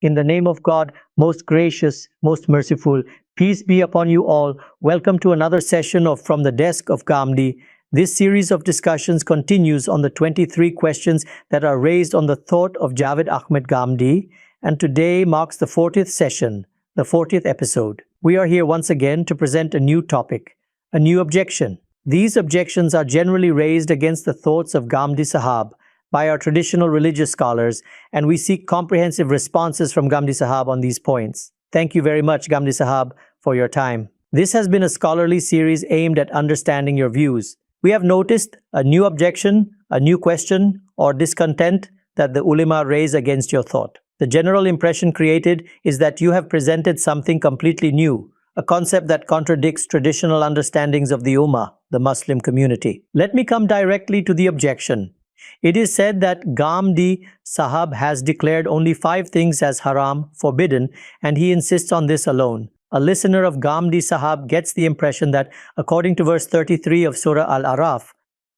In the name of God, most gracious, most merciful, peace be upon you all. Welcome to another session of From the Desk of Ghamidi. This series of discussions continues on the 23 questions that are raised on the thought of Javed Ahmed Ghamidi, and today marks the 40th session, the 40th episode. We are here once again to present a new topic, a new objection. These objections are generally raised against the thoughts of Ghamidi Sahab by our traditional religious scholars, and we seek comprehensive responses from Ghamidi Sahab on these points. Thank you very much, Ghamidi Sahab, for your time. This has been a scholarly series aimed at understanding your views. We have noticed a new objection, a new question, or discontent that the ulama raise against your thought. The general impression created is that you have presented something completely new, a concept that contradicts traditional understandings of the Ummah, the Muslim community. Let me come directly to the objection. It is said that Ghamidi Sahab has declared only 5 things as haram, forbidden, and he insists on this alone. A listener of Ghamidi Sahab gets the impression that, according to verse 33 of Surah Al-Araf,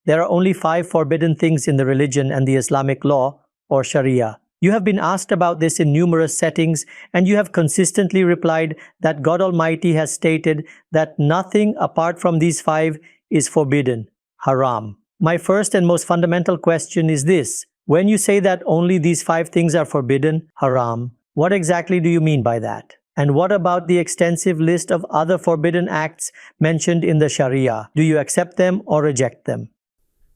there are only 5 forbidden things in the religion and the Islamic law, or Sharia. You have been asked about this in numerous settings, and you have consistently replied that God Almighty has stated that nothing apart from these 5 is forbidden, haram. My first and most fundamental question is this: when you say that only these 5 things are forbidden, haram, what exactly do you mean by that? And what about the extensive list of other forbidden acts mentioned in the Sharia? Do you accept them or reject them?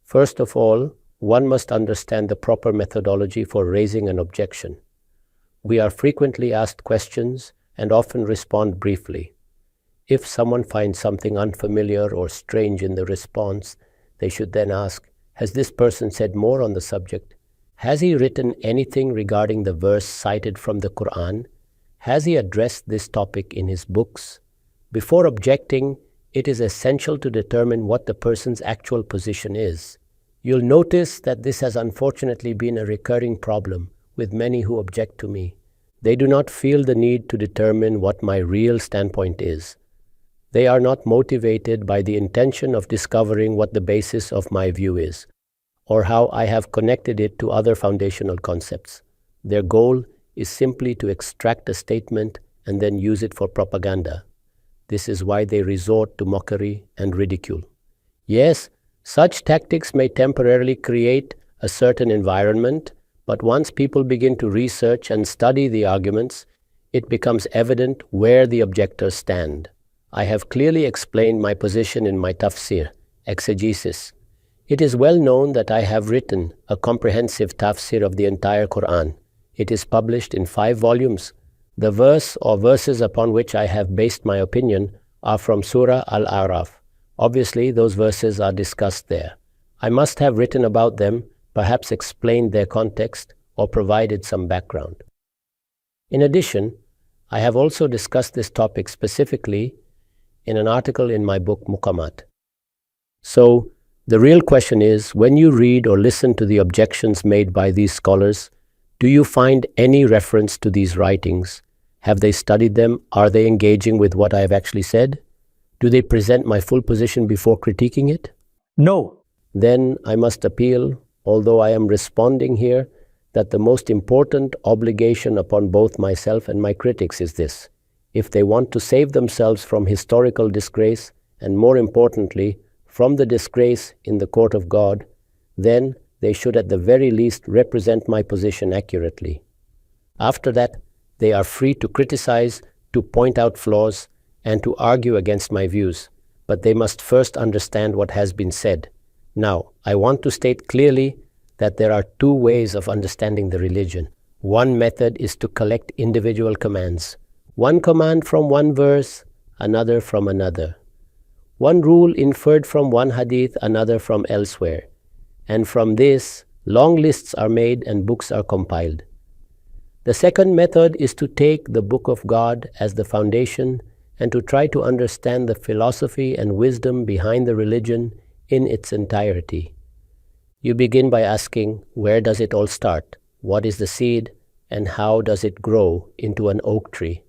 First of all, one must understand the proper methodology for raising an objection. We are frequently asked questions and often respond briefly. If someone finds something unfamiliar or strange in the response, they should then ask, has this person said more on the subject? Has he written anything regarding the verse cited from the Quran? Has he addressed this topic in his books? Before objecting, it is essential to determine what the person's actual position is. You'll notice that this has unfortunately been a recurring problem with many who object to me. They do not feel the need to determine what my real standpoint is. They are not motivated by the intention of discovering what the basis of my view is, or how I have connected it to other foundational concepts. Their goal is simply to extract a statement and then use it for propaganda. This is why they resort to mockery and ridicule. Yes, such tactics may temporarily create a certain environment, but once people begin to research and study the arguments, it becomes evident where the objectors stand. I have clearly explained my position in my tafsir, exegesis. It is well known that I have written a comprehensive tafsir of the entire Quran. It is published in 5 volumes. The verse or verses upon which I have based my opinion are from Surah Al-Araf. Obviously, those verses are discussed there. I must have written about them, perhaps explained their context, or provided some background. In addition, I have also discussed this topic specifically in an article in my book Muqamat. So, the real question is, when you read or listen to the objections made by these scholars, do you find any reference to these writings? Have they studied them? Are they engaging with what I have actually said? Do they present my full position before critiquing it? No. Then I must appeal, although I am responding here, that the most important obligation upon both myself and my critics is this: if they want to save themselves from historical disgrace, and more importantly, from the disgrace in the court of God, then they should at the very least represent my position accurately. After that, they are free to criticize, to point out flaws, and to argue against my views, but they must first understand what has been said. Now, I want to state clearly that there are 2 ways of understanding the religion. One method is to collect individual commands. One command from one verse, another from another. One rule inferred from one hadith, another from elsewhere. And from this, long lists are made and books are compiled. The second method is to take the Book of God as the foundation and to try to understand the philosophy and wisdom behind the religion in its entirety. You begin by asking, where does it all start? What is the seed? And how does it grow into an oak tree?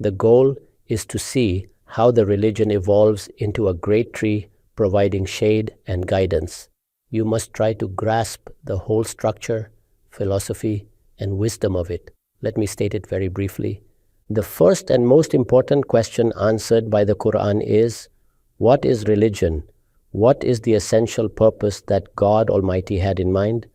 The goal is to see how the religion evolves into a great tree providing shade and guidance. You must try to grasp the whole structure, philosophy, and wisdom of it. Let me state it very briefly. The first and most important question answered by the Quran is, what is religion? What is the essential purpose that God Almighty had in mind?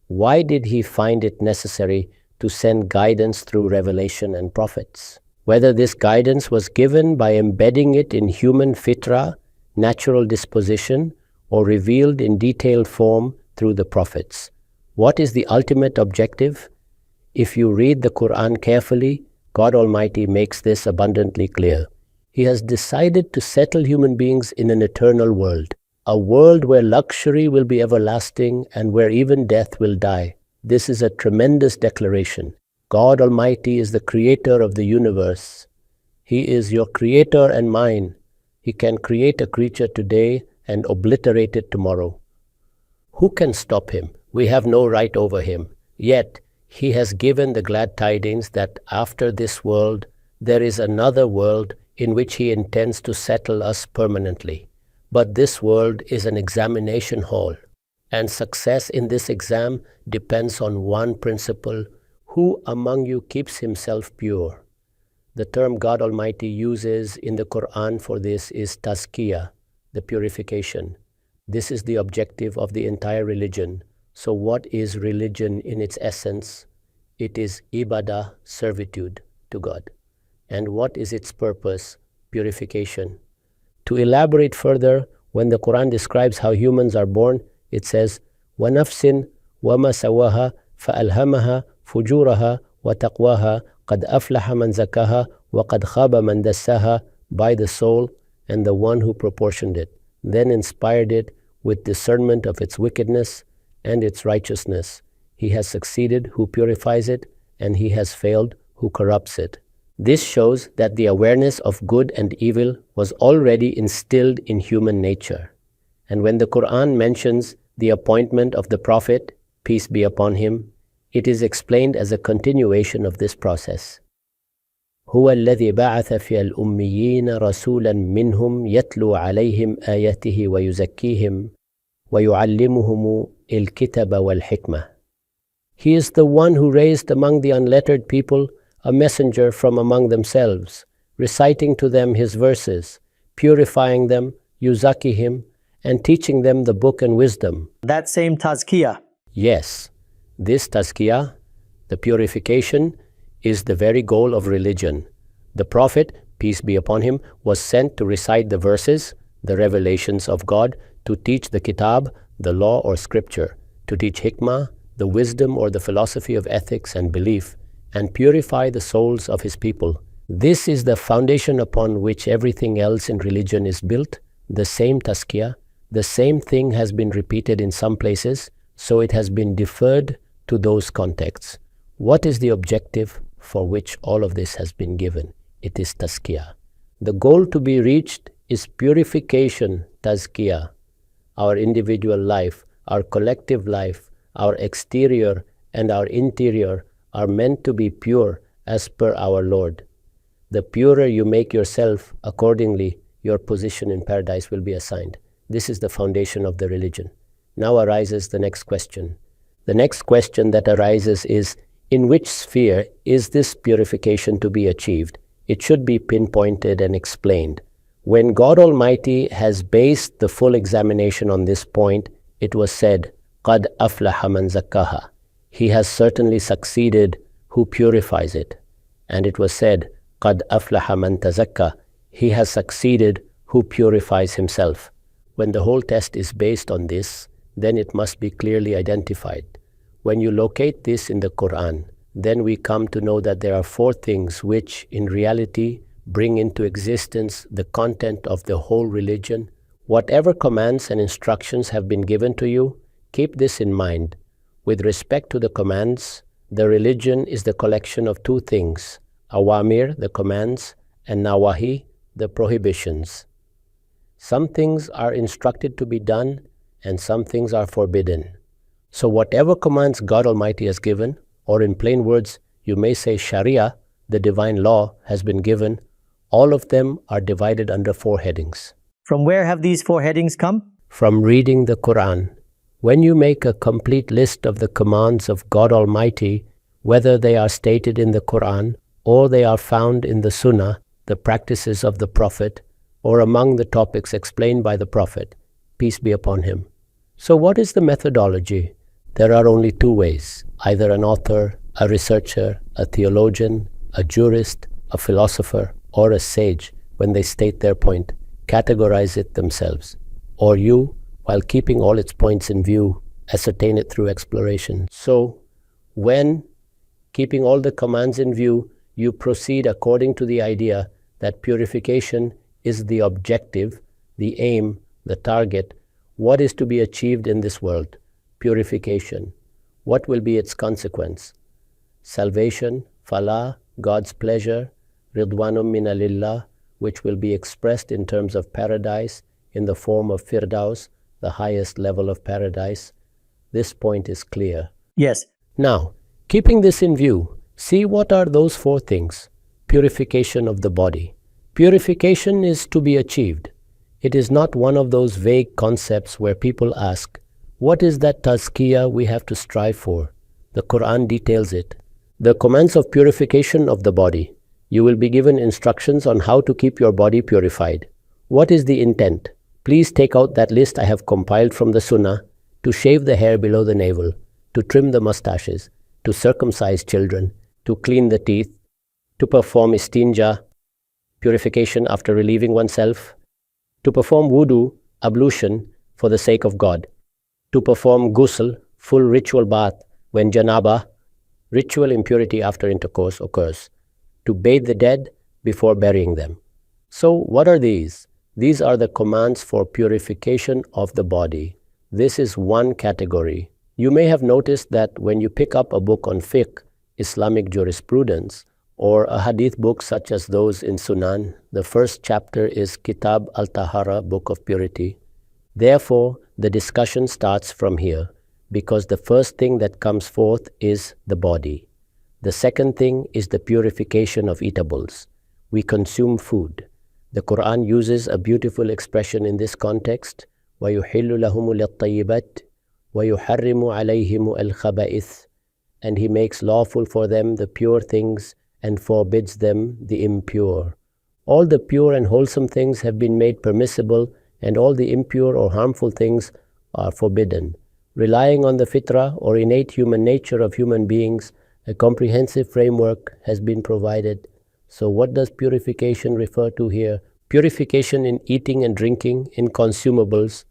Why did He find it necessary to send guidance through revelation and prophets? Whether this guidance was given by embedding it in human fitra, natural disposition, or revealed in detailed form through the prophets. What is the ultimate objective? If you read the Quran carefully, God Almighty makes this abundantly clear. He has decided to settle human beings in an eternal world, a world where luxury will be everlasting and where even death will die. This is a tremendous declaration. God Almighty is the creator of the universe. He is your creator and mine. He can create a creature today and obliterate it tomorrow. Who can stop Him? We have no right over Him. Yet, He has given the glad tidings that after this world, there is another world in which He intends to settle us permanently. But this world is an examination hall, and success in this exam depends on one principle: who among you keeps himself pure? The term God Almighty uses in the Quran for this is tazkiyah, the purification. This is the objective of the entire religion. So what is religion in its essence? It is ibadah, servitude to God. And what is its purpose? Purification. To elaborate further, when the Quran describes how humans are born, it says, وَنَفْسٍ وَمَا سَوَّاهَا فَأَلْهَمَهَا فُجُورَهَا وَتَقْوَاهَا قَدْ أَفْلَحَ مَنْ زَكَّاهَا وَقَدْ خَابَ مَنْ دَسَّاهَا, by the soul and the one who proportioned it, then inspired it with discernment of its wickedness and its righteousness. He has succeeded who purifies it, and he has failed who corrupts it. This shows that the awareness of good and evil was already instilled in human nature. And when the Quran mentions the appointment of the Prophet, peace be upon him, it is explained as a continuation of this process. هو الذي بعث في الأميين رسولا منهم يتلو عليهم آياته ويزكيهم ويعلمهم الكتاب والحكمة. He is the one who raised among the unlettered people a messenger from among themselves, reciting to them his verses, purifying them, yuzakihim, and teaching them the book and wisdom. That same tazkiyah. Yes, this tazkiyah, the purification, is the very goal of religion. The Prophet, peace be upon him, was sent to recite the verses, the revelations of God, to teach the kitab, the law or scripture, to teach hikmah, the wisdom or the philosophy of ethics and belief, and purify the souls of his people. This is the foundation upon which everything else in religion is built. The same tazkiyah, the same thing has been repeated in some places, so it has been deferred to those contexts. What is the objective for which all of this has been given? It is tazkiyah. The goal to be reached is purification, tazkiyah. Our individual life, our collective life, our exterior and our interior are meant to be pure as per our Lord. The purer you make yourself, accordingly, your position in paradise will be assigned. This is the foundation of the religion. Now arises the next question. The next question that arises is, in which sphere is this purification to be achieved? It should be pinpointed and explained. When God Almighty has based the full examination on this point, it was said, قَدْ أَفْلَحَ مَنْ زَكَّاهَا. He has certainly succeeded who purifies it. And it was said, قَدْ أَفْلَحَ مَنْ تَزَكَّى. He has succeeded who purifies himself. When the whole test is based on this, then it must be clearly identified. When you locate this in the Quran, then we come to know that there are four things which, in reality, bring into existence the content of the whole religion. Whatever commands and instructions have been given to you, keep this in mind. With respect to the commands, the religion is the collection of two things: awamir, the commands, and nawahi, the prohibitions. Some things are instructed to be done, and some things are forbidden. So whatever commands God Almighty has given, or in plain words, you may say Sharia, the divine law, has been given, all of them are divided under four headings. From where have these four headings come? From reading the Quran. When you make a complete list of the commands of God Almighty, whether they are stated in the Quran or they are found in the Sunnah, the practices of the Prophet, or among the topics explained by the Prophet, peace be upon him. So what is the methodology? There are only two ways: either an author, a researcher, a theologian, a jurist, a philosopher, or a sage, when they state their point, categorize it themselves, or you, while keeping all its points in view, ascertain it through exploration. So, when, keeping all the commands in view, you proceed according to the idea that purification is the objective, the aim, the target, what is to be achieved in this world? Purification. What will be its consequence? Salvation, falah, God's pleasure, ridwanum minalillah, which will be expressed in terms of paradise in the form of firdaus, the highest level of paradise. This point is clear. Yes. Now, keeping this in view, see what are those four things. Purification of the body. Purification is to be achieved. It is not one of those vague concepts where people ask, what is that tazkiyah we have to strive for? The Quran details it. The commands of purification of the body. You will be given instructions on how to keep your body purified. What is the intent? Please take out that list I have compiled from the Sunnah: to shave the hair below the navel, to trim the mustaches, to circumcise children, to clean the teeth, to perform istinja, purification after relieving oneself, to perform wudu, ablution for the sake of God, to perform ghusl, full ritual bath when janaba, ritual impurity after intercourse occurs, to bathe the dead before burying them. So what are these? These are the commands for purification of the body. This is one category. You may have noticed that when you pick up a book on fiqh, Islamic jurisprudence, or a hadith book such as those in Sunan, the first chapter is Kitab al-Tahara, Book of Purity. Therefore, the discussion starts from here, because the first thing that comes forth is the body. The second thing is the purification of eatables. We consume food. The Quran uses a beautiful expression in this context, وَيُحِلُّ لَهُمُ الطَّيِّبَاتِ وَيُحَرِّمُ عَلَيْهِمُ الْخَبَائِثِ, and He makes lawful for them the pure things and forbids them the impure. All the pure and wholesome things have been made permissible, and all the impure or harmful things are forbidden. Relying on the fitrah or innate human nature of human beings, a comprehensive framework has been provided. So what does purification refer to here? Purification in eating and drinking, in consumables.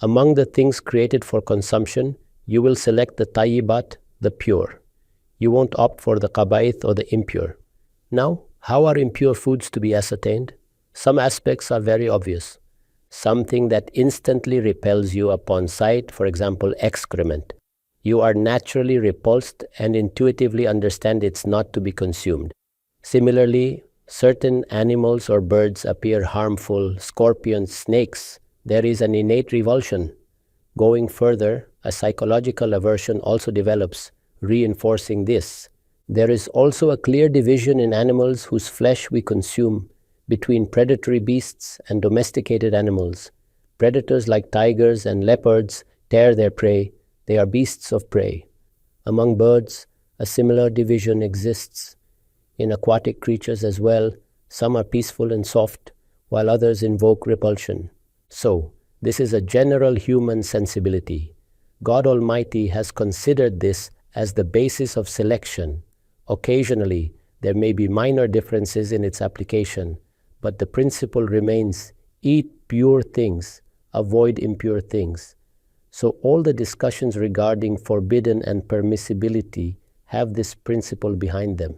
Among the things created for consumption, you will select the tayyibat, the pure. You won't opt for the qabaith or the impure. Now, how are impure foods to be ascertained? Some aspects are very obvious. Something that instantly repels you upon sight, for example, excrement. You are naturally repulsed and intuitively understand it's not to be consumed. Similarly, certain animals or birds appear harmful, scorpions, snakes. There is an innate revulsion. Going further, a psychological aversion also develops, reinforcing this. There is also a clear division in animals whose flesh we consume between predatory beasts and domesticated animals. Predators like tigers and leopards tear their prey. They are beasts of prey. Among birds, a similar division exists. In aquatic creatures as well, some are peaceful and soft, while others invoke repulsion. So, this is a general human sensibility. God Almighty has considered this as the basis of selection. Occasionally, there may be minor differences in its application, but the principle remains: eat pure things, avoid impure things. So all the discussions regarding forbidden and permissibility have this principle behind them.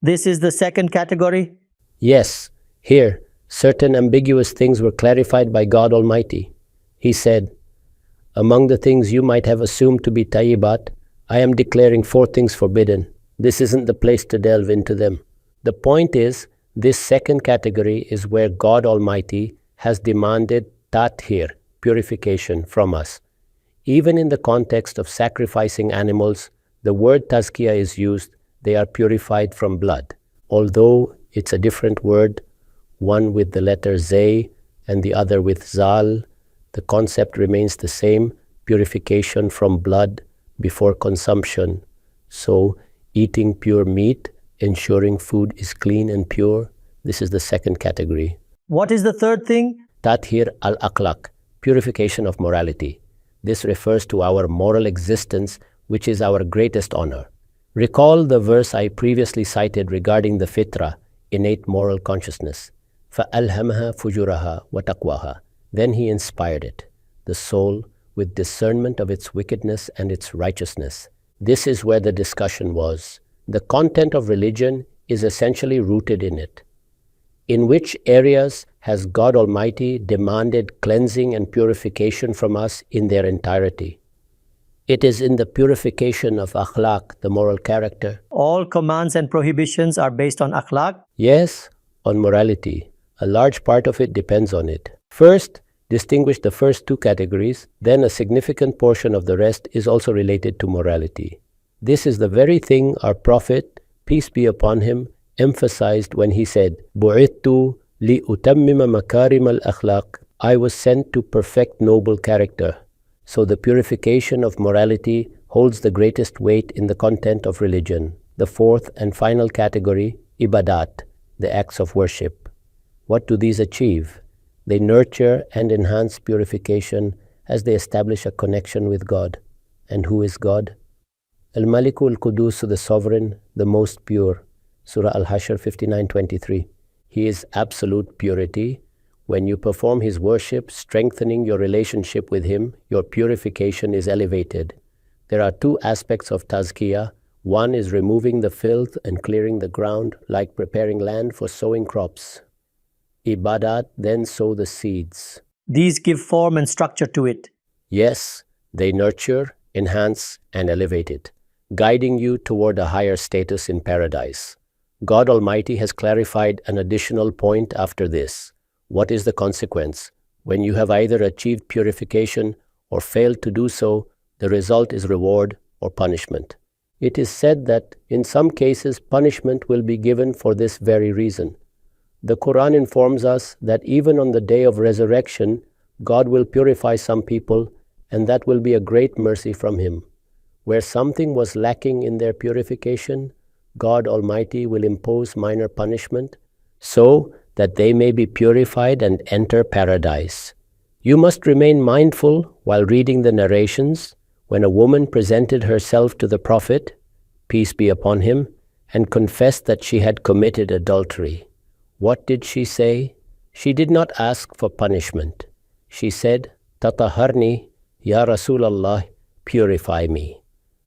This is the second category? Yes, here, certain ambiguous things were clarified by God Almighty. He said, among the things you might have assumed to be tayyibat, I am declaring 4 things forbidden. This isn't the place to delve into them. The point is, this second category is where God Almighty has demanded tathir, purification, from us. Even in the context of sacrificing animals, the word tazkiyah is used. They are purified from blood. Although it's a different word, one with the letter zay and the other with zal, the concept remains the same: purification from blood before consumption. So, eating pure meat, ensuring food is clean and pure. This is the second category. What is the third thing? Tathir al-akhlaq, purification of morality. This refers to our moral existence, which is our greatest honor. Recall the verse I previously cited regarding the fitra, innate moral consciousness. فَأَلْهَمَهَا فُجُورَهَا وَتَقْوَاهَا. Then he inspired it, the soul, with discernment of its wickedness and its righteousness. This is where the discussion was. The content of religion is essentially rooted in it. In which areas has God Almighty demanded cleansing and purification from us in their entirety? It is in the purification of akhlaq, the moral character. All commands and prohibitions are based on akhlaq? Yes, on morality. A large part of it depends on it. First, distinguish the first two categories, then a significant portion of the rest is also related to morality. This is the very thing our Prophet, peace be upon him, emphasized when he said, بُعِثْتُ لِأُتَمِّمَ مَكَارِمَ الْأَخْلَاقِ. I was sent to perfect noble character. So the purification of morality holds the greatest weight in the content of religion. The fourth and final category, ibadat, the acts of worship. What do these achieve? They nurture and enhance purification as they establish a connection with God. And who is God? Al-Maliku al-Qudus, the Sovereign, the Most Pure. Surah Al-Hashr 59:23. He is absolute purity. When you perform His worship, strengthening your relationship with Him, your purification is elevated. There are two aspects of tazkiyah. One is removing the filth and clearing the ground, like preparing land for sowing crops. Ibadat then sow the seeds. These give form and structure to it. Yes, they nurture, enhance, and elevate it, guiding you toward a higher status in paradise. God Almighty has clarified an additional point after this. What is the consequence? When you have either achieved purification or failed to do so, the result is reward or punishment. It is said that in some cases punishment will be given for this very reason. The Quran informs us that even on the day of resurrection, God will purify some people, and that will be a great mercy from Him. Where something was lacking in their purification, God Almighty will impose minor punishment, so that they may be purified and enter paradise. You must remain mindful while reading the narrations when a woman presented herself to the Prophet, peace be upon him, and confessed that she had committed adultery. What did she say? She did not ask for punishment. She said, Tataharni, Ya Rasulallah, purify me.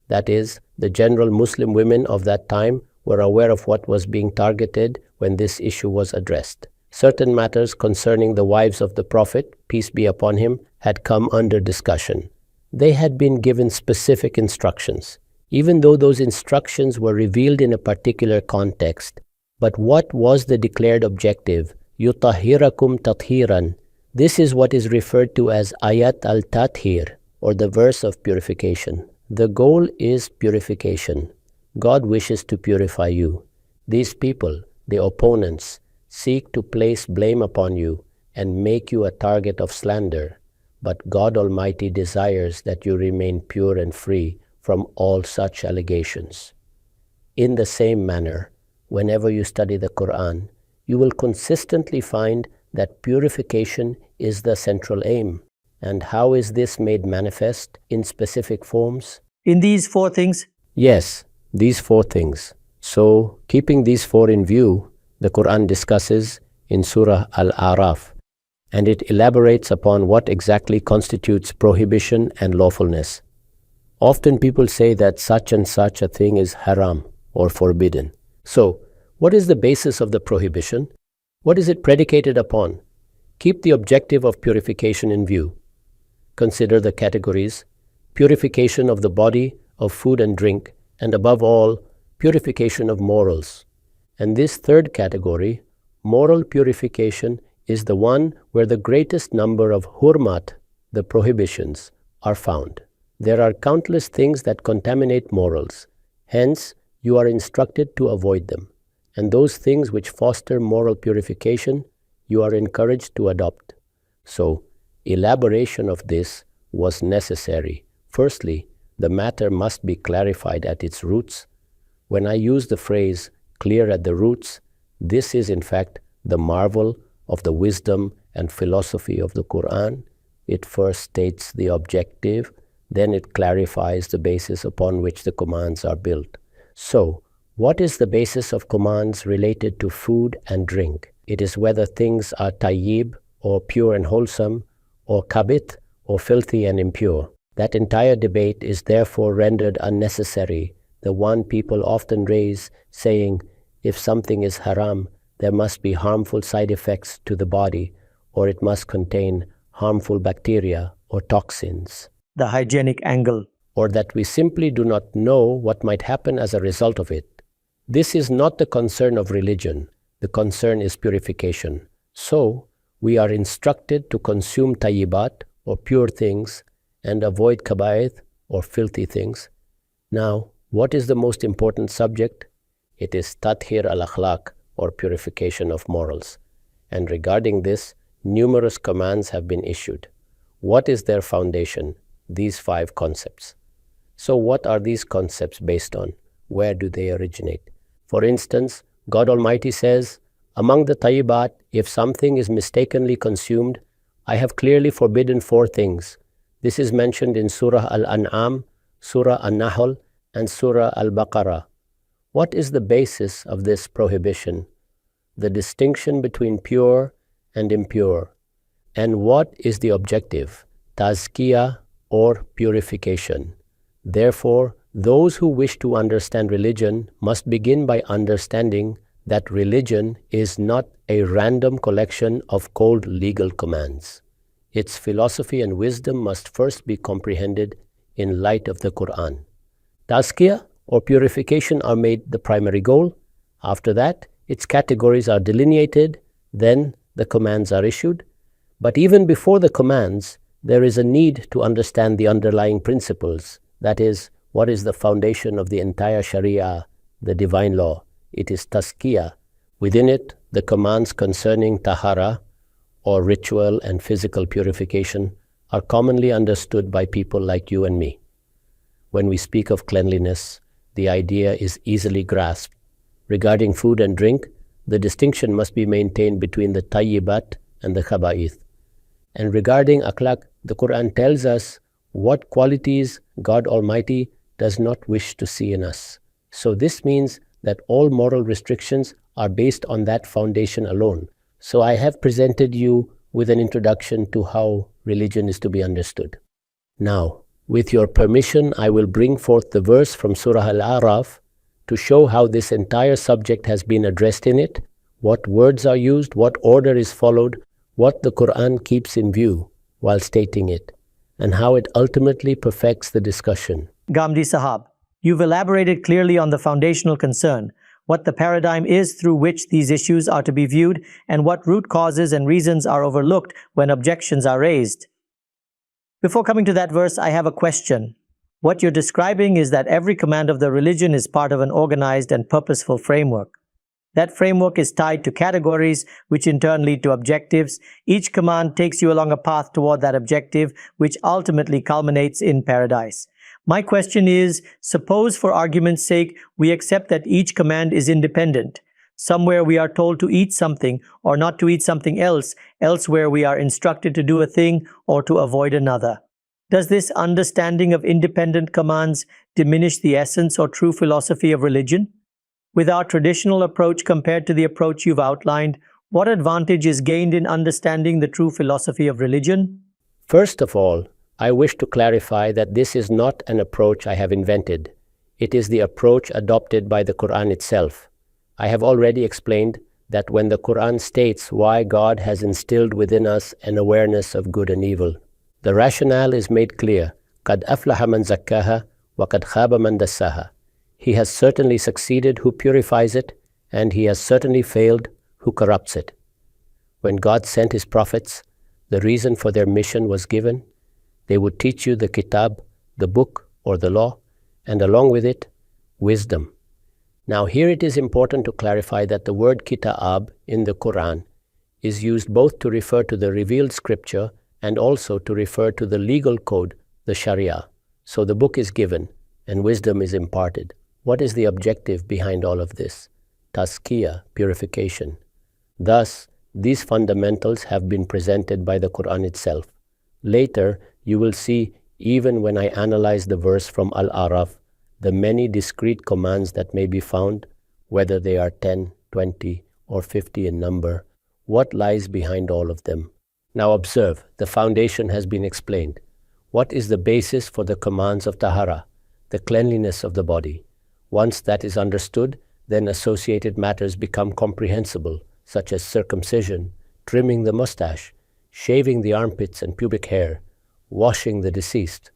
That is, the general Muslim women of that time were aware of what was being targeted when this issue was addressed. Certain matters concerning the wives of the Prophet, peace be upon him, had come under discussion. They had been given specific instructions, even though those instructions were revealed in a particular context. But what was the declared objective? Yutahhirakum tathiran. This is what is referred to as ayat al-tathir, or the verse of purification. The goal is purification. God wishes to purify you. These people, the opponents, seek to place blame upon you and make you a target of slander. But God Almighty desires that you remain pure and free from all such allegations. In the same manner, whenever you study the Quran, you will consistently find that purification is the central aim. And how is this made manifest in specific forms? In these four things? Yes, these four things. So, keeping these four in view, the Quran discusses in Surah Al-A'raf, and it elaborates upon what exactly constitutes prohibition and lawfulness. Often people say that such and such a thing is haram or forbidden. So, what is the basis of the prohibition? What is it predicated upon? Keep the objective of purification in view. Consider the categories: purification of the body, of food and drink, and above all, purification of morals. And this third category, moral purification, is the one where the greatest number of hurmat, the prohibitions, are found. There are countless things that contaminate morals. Hence, you are instructed to avoid them. And those things which foster moral purification, you are encouraged to adopt. So, elaboration of this was necessary. Firstly, the matter must be clarified at its roots. When I use the phrase clear at the roots, this is in fact the marvel of the wisdom and philosophy of the Quran. It first states the objective, then it clarifies the basis upon which the commands are built. So, what is the basis of commands related to food and drink? It is whether things are tayyib or pure and wholesome, or kabith or filthy and impure. That entire debate is therefore rendered unnecessary, the one people often raise, saying, if something is haram, there must be harmful side effects to the body, or it must contain harmful bacteria or toxins. The hygienic angle. Or that we simply do not know what might happen as a result of it. This is not the concern of religion. The concern is purification. So, we are instructed to consume tayyibat, or pure things, and avoid kaba'ith, or filthy things. Now, what is the most important subject? It is tathhir al-akhlaq, or purification of morals. And regarding this, numerous commands have been issued. What is their foundation? These 5 concepts. So what are these concepts based on? Where do they originate? For instance, God Almighty says, among the tayyibat, if something is mistakenly consumed, I have clearly forbidden 4 things. This is mentioned in Surah Al-An'am, Surah An-Nahl, and Surah Al-Baqarah. What is the basis of this prohibition? The distinction between pure and impure. And what is the objective? Tazkiyah, or purification. Therefore, those who wish to understand religion must begin by understanding that religion is not a random collection of cold legal commands. Its philosophy and wisdom must first be comprehended in light of the Quran. Tazkiyah or purification are made the primary goal. After that, its categories are delineated, then the commands are issued. But even before the commands, there is a need to understand the underlying principles. That is, what is the foundation of the entire Sharia, the divine law? It is tazkiyah. Within it, the commands concerning tahara, or ritual and physical purification, are commonly understood by people like you and me. When we speak of cleanliness, the idea is easily grasped. Regarding food and drink, the distinction must be maintained between the tayyibat and the khaba'ith. And regarding akhlaq, the Quran tells us what qualities God Almighty does not wish to see in us. So this means that all moral restrictions are based on that foundation alone. So I have presented you with an introduction to how religion is to be understood. Now, with your permission, I will bring forth the verse from Surah Al-A'raf to show how this entire subject has been addressed in it, what words are used, what order is followed, what the Quran keeps in view while stating it, and how it ultimately perfects the discussion. Ghamidi Sahab, you've elaborated clearly on the foundational concern, what the paradigm is through which these issues are to be viewed, and what root causes and reasons are overlooked when objections are raised. Before coming to that verse, I have a question. What you're describing is that every command of the religion is part of an organized and purposeful framework. That framework is tied to categories, which in turn lead to objectives. Each command takes you along a path toward that objective, which ultimately culminates in paradise. My question is, suppose for argument's sake, we accept that each command is independent. Somewhere we are told to eat something or not to eat something else, elsewhere we are instructed to do a thing or to avoid another. Does this understanding of independent commands diminish the essence or true philosophy of religion? With our traditional approach compared to the approach you've outlined, what advantage is gained in understanding the true philosophy of religion? First of all, I wish to clarify that this is not an approach I have invented. It is the approach adopted by the Quran itself. I have already explained that when the Quran states why God has instilled within us an awareness of good and evil, the rationale is made clear. قَدْ أَفْلَحَ مَنْ زَكَّاهَا وَقَدْ خَابَ مَنْ دَسَّاهَا. He has certainly succeeded who purifies it, and he has certainly failed who corrupts it. When God sent his prophets, the reason for their mission was given. They would teach you the kitab, the book or the law, and along with it, wisdom. Now here it is important to clarify that the word kitab in the Quran is used both to refer to the revealed scripture and also to refer to the legal code, the Sharia. So the book is given and wisdom is imparted. What is the objective behind all of this? Tazkiyah, purification. Thus, these fundamentals have been presented by the Quran itself. Later, you will see, even when I analyze the verse from Al-Araf, the many discrete commands that may be found, whether they are 10, 20, or 50 in number, what lies behind all of them. Now observe, the foundation has been explained. What is the basis for the commands of Tahara, the cleanliness of the body? Once that is understood, then associated matters become comprehensible, such as circumcision, trimming the mustache, shaving the armpits and pubic hair, washing the deceased.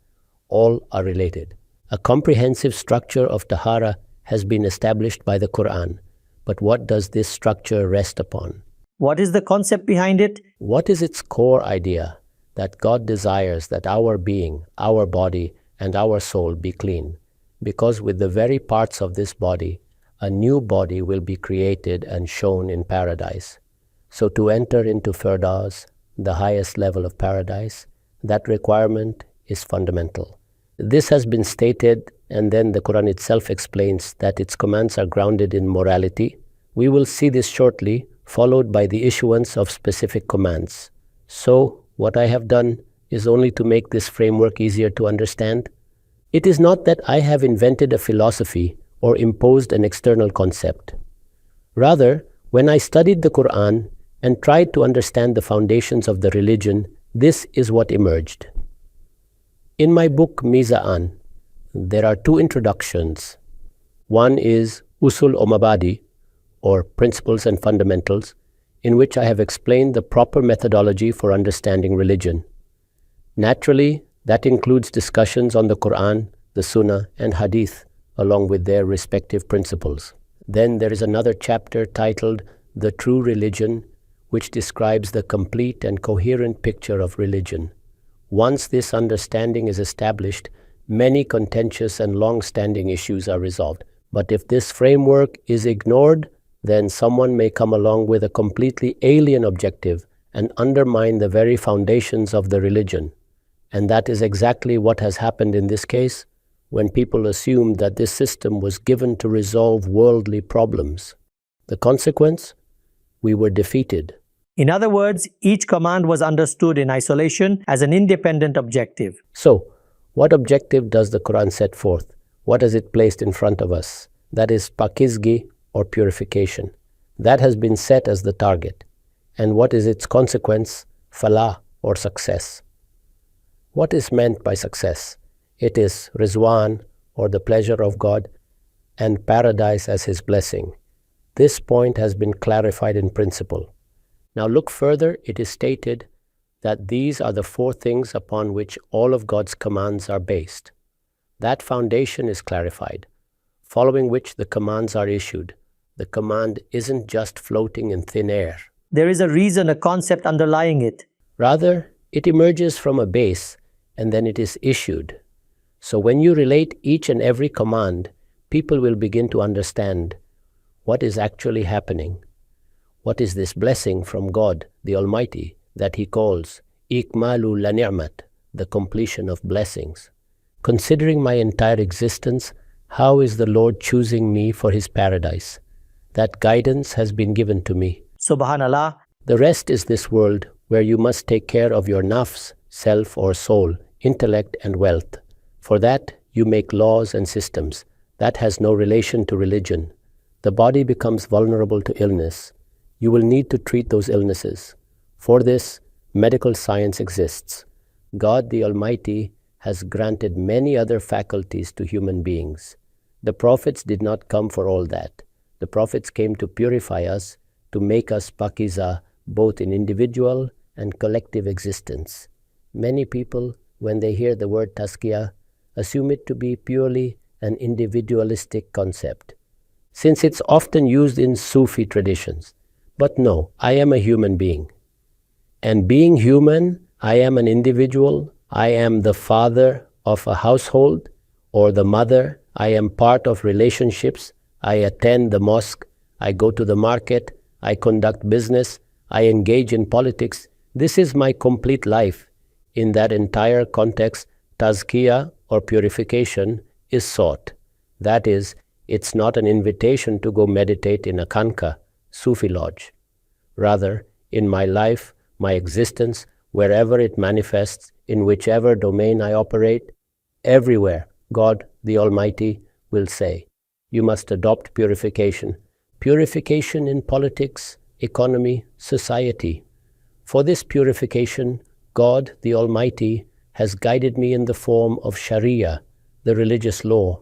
All are related. A comprehensive structure of Tahara has been established by the Quran. But what does this structure rest upon? What is the concept behind it? What is its core idea? That God desires that our being, our body, and our soul be clean. Because with the very parts of this body, a new body will be created and shown in paradise. So to enter into Firdaus, the highest level of paradise, that requirement is fundamental. This has been stated, and then the Quran itself explains that its commands are grounded in morality. We will see this shortly, followed by the issuance of specific commands. So, what I have done is only to make this framework easier to understand. It is not that I have invented a philosophy or imposed an external concept. Rather, when I studied the Quran and tried to understand the foundations of the religion, this is what emerged. In my book Meezan, there are two introductions. One is Usul o Mabadi, or Principles and Fundamentals, in which I have explained the proper methodology for understanding religion. Naturally, that includes discussions on the Quran, the Sunnah, and Hadith, along with their respective principles. Then there is another chapter titled The True Religion, which describes the complete and coherent picture of religion. Once this understanding is established, many contentious and long-standing issues are resolved. But if this framework is ignored, then someone may come along with a completely alien objective and undermine the very foundations of the religion. And that is exactly what has happened in this case, when people assumed that this system was given to resolve worldly problems. The consequence? We were defeated. In other words, each command was understood in isolation as an independent objective. So, what objective does the Quran set forth? What has it placed in front of us? That is pakizgi, or purification. That has been set as the target. And what is its consequence? Falah, or success. What is meant by success? It is Rizwan, or the pleasure of God, and paradise as His blessing. This point has been clarified in principle. Now look further, it is stated that these are the four things upon which all of God's commands are based. That foundation is clarified, following which the commands are issued. The command isn't just floating in thin air. There is a reason, a concept underlying it. Rather, it emerges from a base and then it is issued. So when you relate each and every command, people will begin to understand what is actually happening. What is this blessing from God, the Almighty, that He calls Ikmalu la ni'mat, the completion of blessings? Considering my entire existence, how is the Lord choosing me for His paradise? That guidance has been given to me. Subhanallah. The rest is this world where you must take care of your nafs, self or soul, intellect and wealth. For that, you make laws and systems. That has no relation to religion. The body becomes vulnerable to illness. You will need to treat those illnesses. For this, medical science exists. God the Almighty has granted many other faculties to human beings. The prophets did not come for all that. The prophets came to purify us, to make us pakiza, both in individual and collective existence. Many people, when they hear the word tazkiyah, assume it to be purely an individualistic concept, since it's often used in Sufi traditions. But no, I am a human being. And being human, I am an individual. I am the father of a household or the mother. I am part of relationships. I attend the mosque. I go to the market. I conduct business. I engage in politics. This is my complete life. In that entire context, tazkiyah or purification is sought. That is, It's not an invitation to go meditate in a Kanka, Sufi lodge. Rather, in my life, my existence, wherever it manifests, in whichever domain I operate, everywhere, God, the Almighty, will say, you must adopt purification. Purification in politics, economy, society. For this purification, God, the Almighty, has guided me in the form of Sharia, the religious law.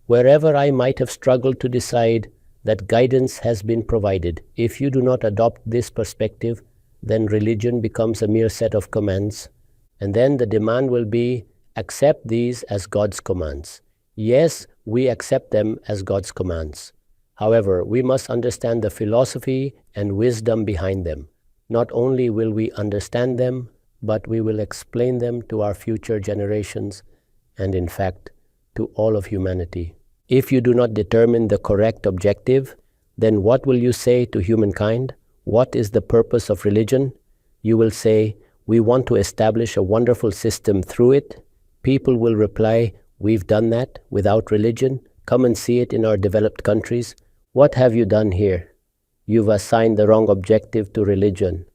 Wherever I might have struggled to decide, that guidance has been provided. If you do not adopt this perspective, then religion becomes a mere set of commands. And then the demand will be, accept these as God's commands. Yes, we accept them as God's commands. However, we must understand the philosophy and wisdom behind them. Not only will we understand them, but we will explain them to our future generations and, in fact, to all of humanity. If you do not determine the correct objective, then what will you say to humankind? What is the purpose of religion? You will say, we want to establish a wonderful system through it. People will reply, we've done that without religion. Come and see it in our developed countries. What have you done here? You've assigned the wrong objective to religion.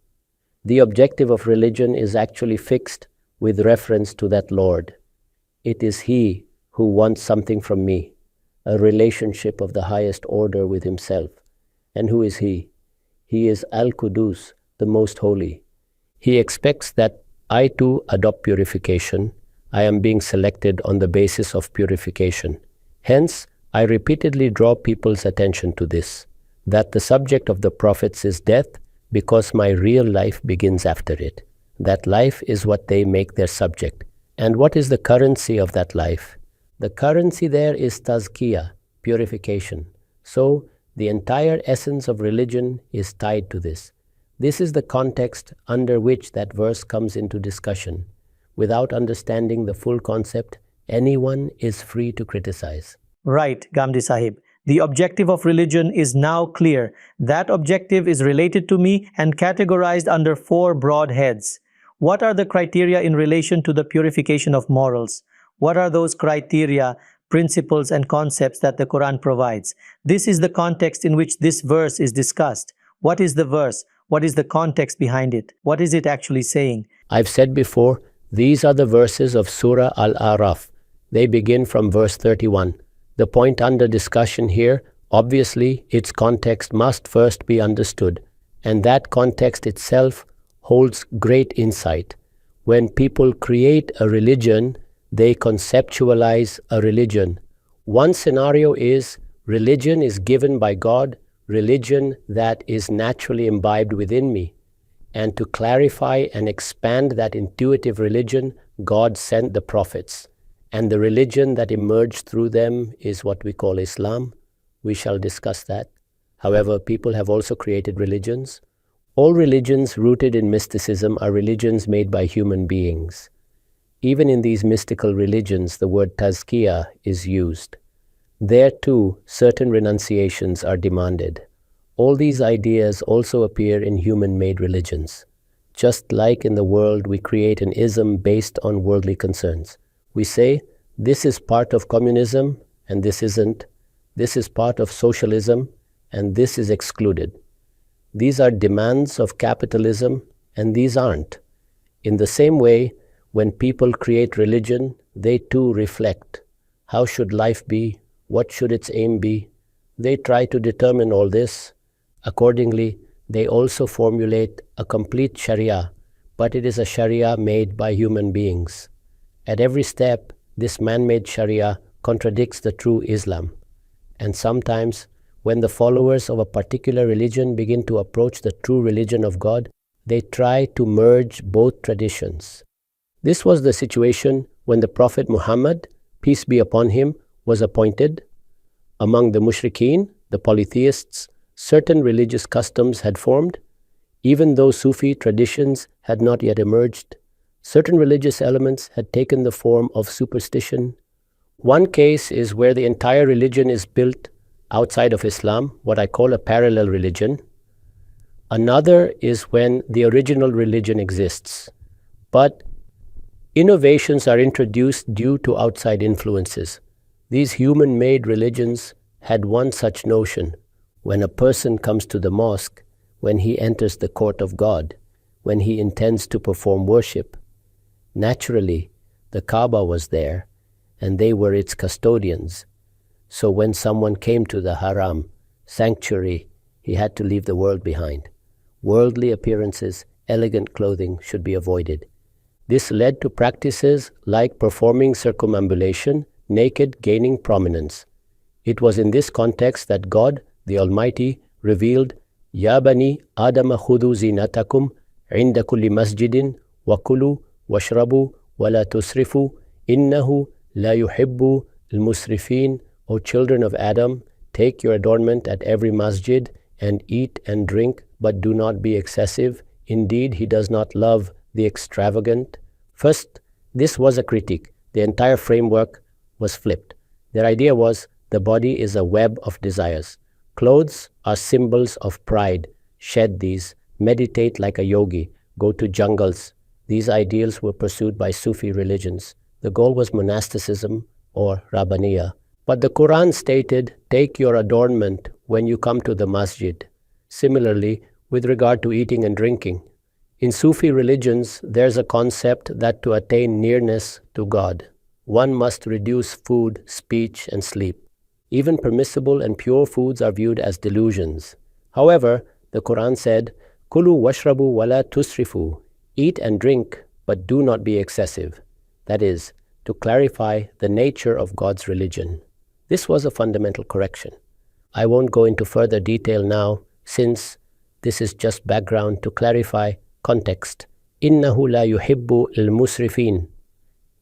The objective of religion is actually fixed with reference to that Lord. It is He who wants something from me, a relationship of the highest order with Himself. And who is He? He is Al-Qudus, the Most Holy. He expects that I too adopt purification. I am being selected on the basis of purification. Hence, I repeatedly draw people's attention to this, that the subject of the prophets is death because my real life begins after it. That life is what they make their subject. And what is the currency of that life? The currency there is tazkiyah, purification. So, the entire essence of religion is tied to this. This is the context under which that verse comes into discussion. Without understanding the full concept, anyone is free to criticize. Right, Ghamidi Sahib. The objective of religion is now clear. That objective is related to me and categorized under 4 broad heads. What are the criteria in relation to the purification of morals? What are those criteria, principles, and concepts that the Quran provides? This is the context in which this verse is discussed. What is the verse? What is the context behind it? What is it actually saying? I've said before, these are the verses of Surah Al-Araf. They begin from verse 31. The point under discussion here, obviously, its context must first be understood, and that context itself holds great insight. When people create a religion, they conceptualize a religion. One scenario is religion is given by God, religion that is naturally imbibed within me. And to clarify and expand that intuitive religion, God sent the prophets. And the religion that emerged through them is what we call Islam. We shall discuss that. However, people have also created religions. All religions rooted in mysticism are religions made by human beings. Even in these mystical religions, the word tazkiyah is used. There too, certain renunciations are demanded. All these ideas also appear in human-made religions. Just like in the world, we create an ism based on worldly concerns. We say, this is part of communism and this isn't. This is part of socialism and this is excluded. These are demands of capitalism and these aren't. In the same way, when people create religion, they too reflect. How should life be? What should its aim be? They try to determine all this. Accordingly, they also formulate a complete Sharia, but it is a Sharia made by human beings. At every step, this man-made Sharia contradicts the true Islam. And sometimes, when the followers of a particular religion begin to approach the true religion of God, they try to merge both traditions. This was the situation when the Prophet Muhammad, peace be upon him, was appointed. Among the mushrikeen, the polytheists, certain religious customs had formed. Even though Sufi traditions had not yet emerged, certain religious elements had taken the form of superstition. One case is where the entire religion is built outside of Islam, what I call a parallel religion. Another is when the original religion exists, but innovations are introduced due to outside influences. These human-made religions had one such notion. When a person comes to the mosque, when he enters the court of God, when he intends to perform worship, naturally, the Kaaba was there, and they were its custodians. So when someone came to the haram, sanctuary, he had to leave the world behind. Worldly appearances, elegant clothing should be avoided. This led to practices like performing circumambulation, naked gaining prominence. It was in this context that God, the Almighty, revealed, Ya bani Adama khudu zinatakum inda kulli masjidin wa kulu washrabu wa la tusrifu innahu la yuhibbu al-musrifin. O children of Adam, take your adornment at every masjid and eat and drink, but do not be excessive. Indeed, he does not love the extravagant. First, this was a critique. The entire framework was flipped. Their idea was the body is a web of desires. Clothes are symbols of pride. Shed these. Meditate like a yogi. Go to jungles. These ideals were pursued by Sufi religions. The goal was monasticism or Rabbaniya. But the Quran stated, take your adornment when you come to the masjid. Similarly, with regard to eating and drinking, in Sufi religions, there's a concept that to attain nearness to God, one must reduce food, speech, and sleep. Even permissible and pure foods are viewed as delusions. However, the Quran said, Kulu washrabu wala tusrifu. Eat and drink, but do not be excessive. That is, to clarify the nature of God's religion. This was a fundamental correction. I won't go into further detail now, since this is just background to clarify context. Innahu la yuhibbu al-musrifin.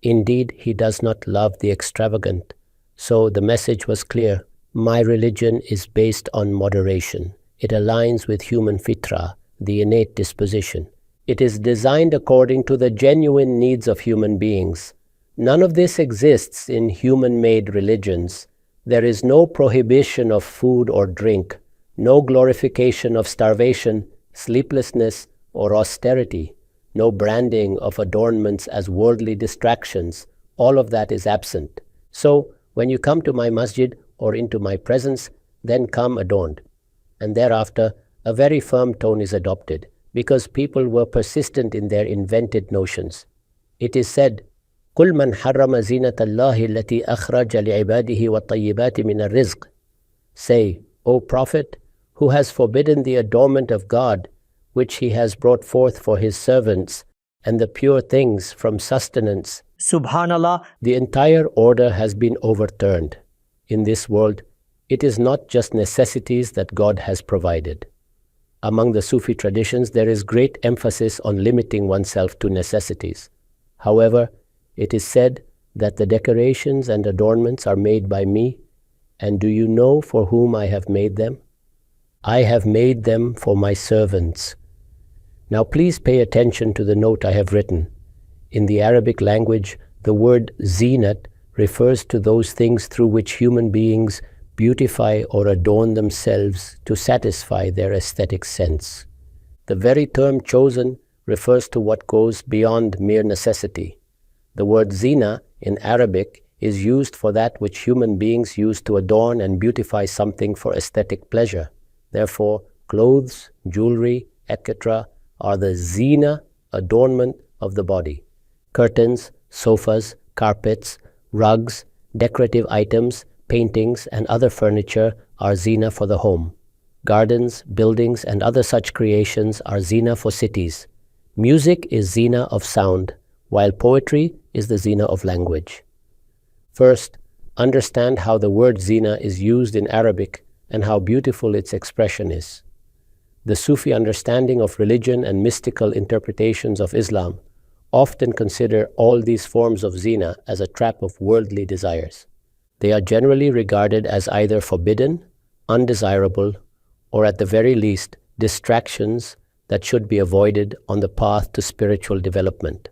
Indeed, he does not love the extravagant. So the message was clear. My religion is based on moderation. It aligns with human fitra, the innate disposition. It is designed according to the genuine needs of human beings. None of this exists in human-made religions. There is no prohibition of food or drink, no glorification of starvation, sleeplessness, or austerity, no branding of adornments as worldly distractions. All of that is absent. So, when you come to my masjid or into my presence, then come adorned. And thereafter, a very firm tone is adopted, because people were persistent in their invented notions. It is said, قُلْ مَنْ حَرَّمَ زِينَةَ اللَّهِ الَّتِي أَخْرَجَ لِعِبَادِهِ وَالطَّيِّبَاتِ مِنَ الرِّزْقِ. Say, O Prophet, who has forbidden the adornment of God, which he has brought forth for his servants, and the pure things from sustenance. Subhanallah. The entire order has been overturned. In this world, it is not just necessities that God has provided. Among the Sufi traditions, there is great emphasis on limiting oneself to necessities. However, it is said that the decorations and adornments are made by me, and do you know for whom I have made them? I have made them for my servants. Now please pay attention to the note I have written. In the Arabic language, the word zinat refers to those things through which human beings beautify or adorn themselves to satisfy their aesthetic sense. The very term chosen refers to what goes beyond mere necessity. The word zina in Arabic is used for that which human beings use to adorn and beautify something for aesthetic pleasure. Therefore, clothes, jewelry, etc. are the zina, adornment of the body. Curtains, sofas, carpets, rugs, decorative items, paintings, and other furniture are zina for the home. Gardens, buildings, and other such creations are zina for cities. Music is zina of sound, while poetry is the zina of language. First, understand how the word zina is used in Arabic and how beautiful its expression is. The Sufi understanding of religion and mystical interpretations of Islam often consider all these forms of zina as a trap of worldly desires. They are generally regarded as either forbidden, undesirable, or at the very least, distractions that should be avoided on the path to spiritual development.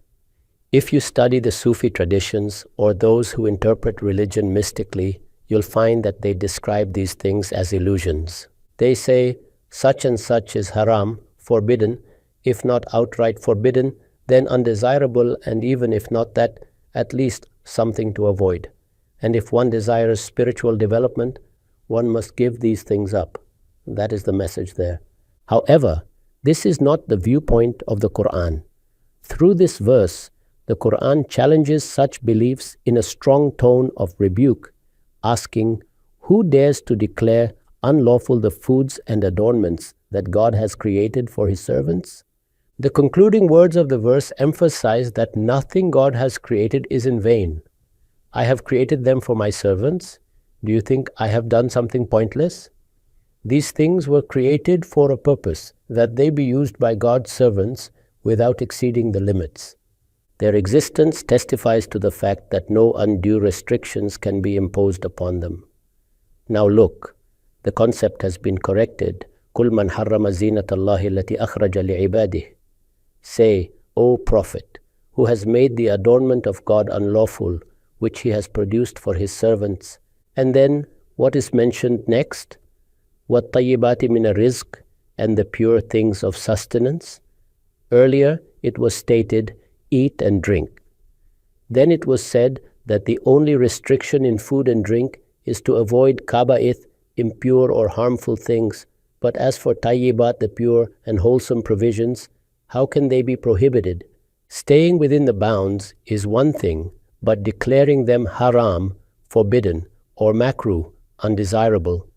If you study the Sufi traditions or those who interpret religion mystically, you'll find that they describe these things as illusions. They say, such and such is haram, forbidden, if not outright forbidden, then undesirable, and even if not that, at least something to avoid. And if one desires spiritual development, one must give these things up. That is the message there. However, this is not the viewpoint of the Quran. Through this verse, the Quran challenges such beliefs in a strong tone of rebuke, asking, who dares to declare unlawful the foods and adornments that God has created for His servants? The concluding words of the verse emphasize that nothing God has created is in vain. I have created them for my servants. Do you think I have done something pointless? These things were created for a purpose, that they be used by God's servants without exceeding the limits. Their existence testifies to the fact that no undue restrictions can be imposed upon them. Now look, the concept has been corrected. قُلْ مَنْ حَرَّمَ زِينَةَ اللَّهِ الَّتِي أَخْرَجَ لِعِبَادِهِ. Say, O Prophet, who has made the adornment of God unlawful, which He has produced for His servants. And then, what is mentioned next? وَالطَّيِّبَاتِ مِنَ الرِّزْقِ, and the pure things of sustenance. Earlier, it was stated, eat and drink. Then it was said that the only restriction in food and drink is to avoid kaba'ith, impure or harmful things. But as for tayyibat, the pure and wholesome provisions, how can they be prohibited? Staying within the bounds is one thing, but declaring them haram, forbidden, or makruh, undesirable.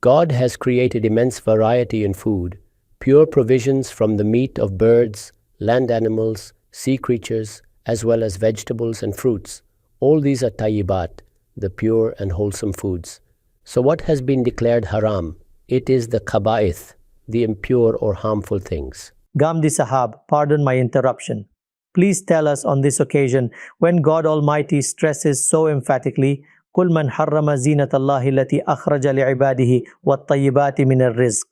God has created immense variety in food, pure provisions from the meat of birds, land animals, sea creatures, as well as vegetables and fruits. All these are tayyibat, the pure and wholesome foods. So what has been declared haram? It is the kaba'ith, the impure or harmful things. Ghamidi Sahab, pardon my interruption. Please tell us on this occasion when God Almighty stresses so emphatically, قُلْ مَنْ حَرَّمَ زِينَةَ اللَّهِ الَّتِي أَخْرَجَ لِعِبَادِهِ وَالطَّيِّبَاتِ مِنَ الرِّزْقِ.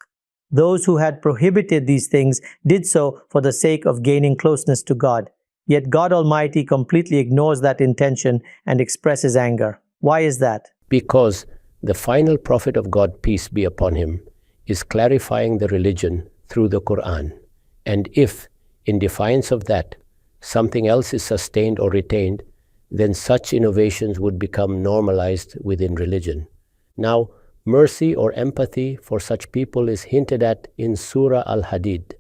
Those who had prohibited these things did so for the sake of gaining closeness to God. Yet God Almighty completely ignores that intention and expresses anger. Why is that? Because the final prophet of God, peace be upon him, is clarifying the religion through the Quran. And if, in defiance of that, something else is sustained or retained, then such innovations would become normalized within religion. Now, mercy or empathy for such people is hinted at in Surah Al-Hadid,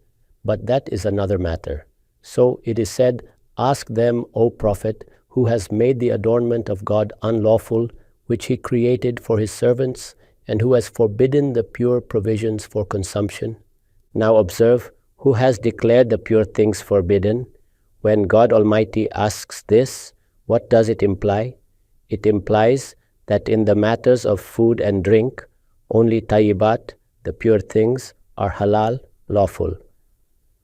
but that is another matter. So it is said, ask them, O Prophet, who has made the adornment of God unlawful, which He created for His servants, and who has forbidden the pure provisions for consumption. Now observe, who has declared the pure things forbidden? When God Almighty asks this, what does it imply? It implies that in the matters of food and drink, only tayyibat, the pure things, are halal, lawful.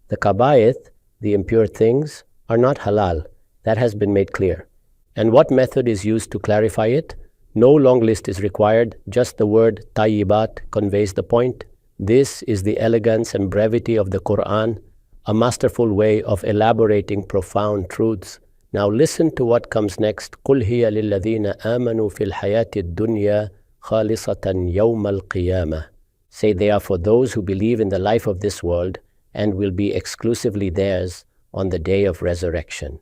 The kaba'ith, the impure things, are not halal. That has been made clear. And what method is used to clarify it? No long list is required, just the word tayyibat conveys the point. This is the elegance and brevity of the Quran, a masterful way of elaborating profound truths. Now listen to what comes next. قُلْ هِيَ لِلَّذِينَ آمَنُوا فِي الْحَيَاةِ الدُّنْيَا خَالِصَةً يَوْمَ الْقِيَامَةِ. Say they are for those who believe in the life of this world and will be exclusively theirs on the day of resurrection.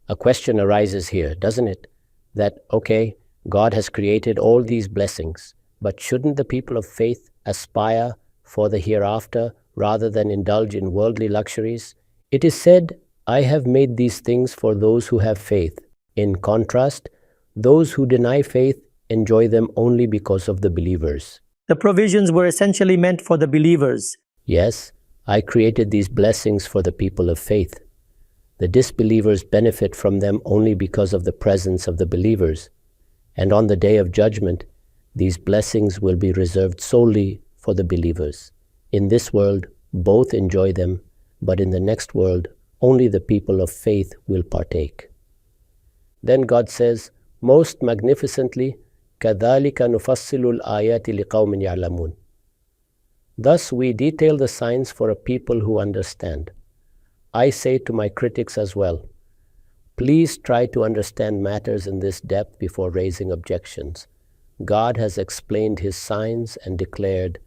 A question arises here, doesn't it? That, okay, God has created all these blessings, but shouldn't the people of faith aspire for the hereafter rather than indulge in worldly luxuries? It is said, I have made these things for those who have faith. In contrast, those who deny faith enjoy them only because of the believers. The provisions were essentially meant for the believers. Yes, I created these blessings for the people of faith. The disbelievers benefit from them only because of the presence of the believers. And on the day of judgment, these blessings will be reserved solely for the believers. In this world, both enjoy them, but in the next world, only the people of faith will partake. Then God says, most magnificently, كَذَلِكَ نُفَصِّلُ الْآيَاتِ لِقَوْمٍ يَعْلَمُونَ. Thus we detail the signs for a people who understand. I say to my critics as well, please try to understand matters in this depth before raising objections. God has explained His signs and declared,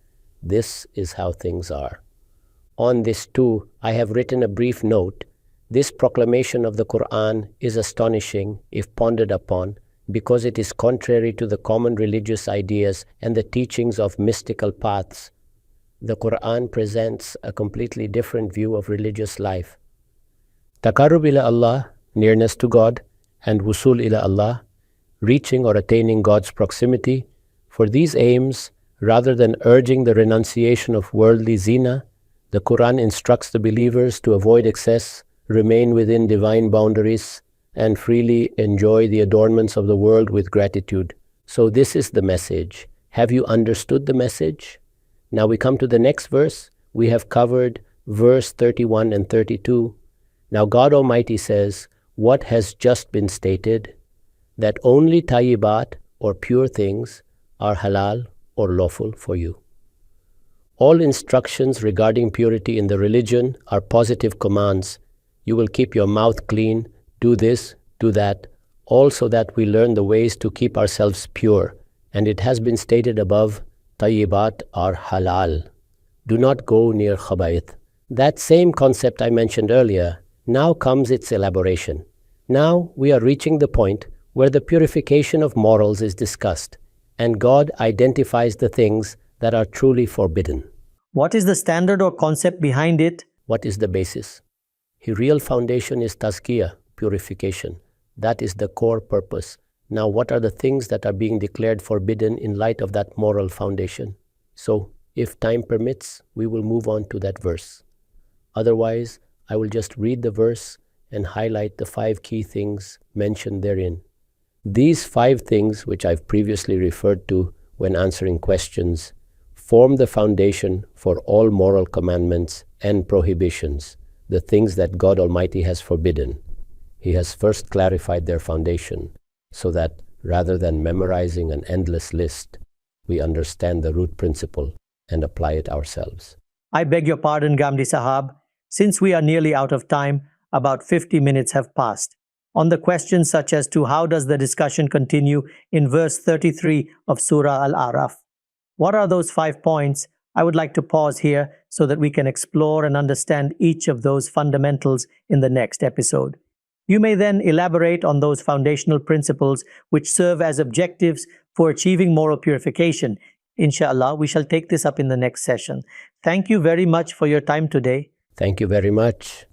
this is how things are. On this too, I have written a brief note. This proclamation of the Quran is astonishing if pondered upon, because it is contrary to the common religious ideas and the teachings of mystical paths. The Quran presents a completely different view of religious life. Taqarrub ila Allah, nearness to God, and wusul ila Allah, reaching or attaining God's proximity. For these aims, rather than urging the renunciation of worldly zina, the Quran instructs the believers to avoid excess, remain within divine boundaries, and freely enjoy the adornments of the world with gratitude. So this is the message. Have you understood the message? Now we come to the next verse. We have covered verse 31 and 32. Now God Almighty says, what has just been stated, that only tayyibat or pure things are halal or lawful for you. All instructions regarding purity in the religion are positive commands. You will keep your mouth clean, do this, do that, all so that we learn the ways to keep ourselves pure. And it has been stated above, tayyibat are halal. Do not go near khabaith. That same concept I mentioned earlier, now comes its elaboration. Now we are reaching the point where the purification of morals is discussed, and God identifies the things that are truly forbidden. What is the standard or concept behind it? What is the basis? The real foundation is tazkiyah, purification. That is the core purpose. Now what are the things that are being declared forbidden in light of that moral foundation? So, if time permits, we will move on to that verse. Otherwise, I will just read the verse and highlight the 5 key things mentioned therein. These 5 things, which I've previously referred to when answering questions, form the foundation for all moral commandments and prohibitions, the things that God Almighty has forbidden. He has first clarified their foundation, so that rather than memorizing an endless list, we understand the root principle and apply it ourselves. I beg your pardon, Ghamidi Sahab. Since we are nearly out of time, about 50 minutes have passed. On the questions such as to how does the discussion continue in verse 33 of Surah Al-Araf. What are those 5 points? I would like to pause here so that we can explore and understand each of those fundamentals in the next episode. You may then elaborate on those foundational principles which serve as objectives for achieving moral purification. Inshallah, we shall take this up in the next session. Thank you very much for your time today. Thank you very much.